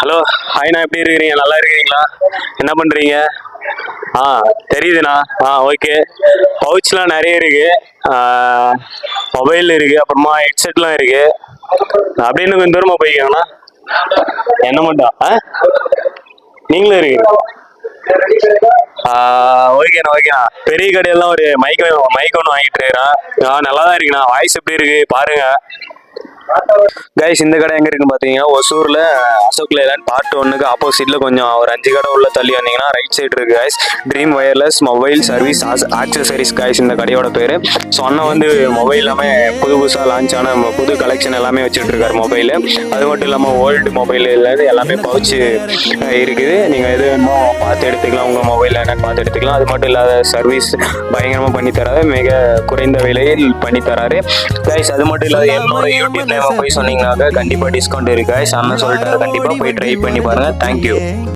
Hello ஹாய்ண்ணா, எப்படி இருக்கிறீங்க? நல்லா இருக்கிறீங்களா? என்ன பண்ணுறீங்க? ஆ தெரியுதுண்ணா. ஓகே. பவுச்லாம் நிறைய இருக்கு. மொபைல் இருக்கு, அப்புறமா ஹெட்செட்லாம் இருக்கு. அப்படியே இன்னும் கொஞ்சம் தூரமாக போய்க்கோங்கண்ணா. என்ன மட்டும் நீங்களும் இருக்கீங்க? ஓகேண்ணா ஓகேண்ணா. பெரிய கடையெல்லாம் ஒரு மைக் ஒன்று வாங்கிட்டு இருக்கிறேன். நல்லா தான் இருக்குண்ணா. வாய்ஸ் எப்படி இருக்கு பாருங்க. கைஸ், இந்த கடை எங்க இருக்குன்னு பாத்தீங்கன்னா ஒசூர்ல அசோக் லேலண்ட் பார்ட் 1க்கு ஆப்போசிட்ல கொஞ்சம் ஒரு 5 கடை உள்ள தள்ளி வந்தீங்கன்னா ரைட் சைடு இருக்கு guys. Dream wireless mobile service accessories guys இந்த கடையோட பேரு. ஸோ அண்ணன் வந்து மொபைல் எல்லாமே புதுசாக லான்ச் ஆன புது கலெக்ஷன் எல்லாமே வச்சுட்டு இருக்காரு மொபைல். அது மட்டும் இல்லாமல் ஓல்டு மொபைல் எல்லாமே பவுச்சு இருக்குது. நீங்க எது வேணுமோ பார்த்து எடுத்துக்கலாம். உங்க மொபைல் என்னன்னு பார்த்து எடுத்துக்கலாம். அது மட்டும் இல்லாத சர்வீஸ் பயங்கரமா பண்ணி தராரு. மிக குறைந்த விலையில் பண்ணி தராரு கைஸ். அது மட்டும் இல்லாத என்னோட யூடியூப் நேம் போய் சொன்னீங்கன்னாக்க கண்டிப்பா டிஸ்கவுண்ட் இருக்கு கைஸ். அண்ணன் சொல்லிட்டாரு, கண்டிப்பா போய் ட்ரை பண்ணி பாருங்க. தேங்க்யூ.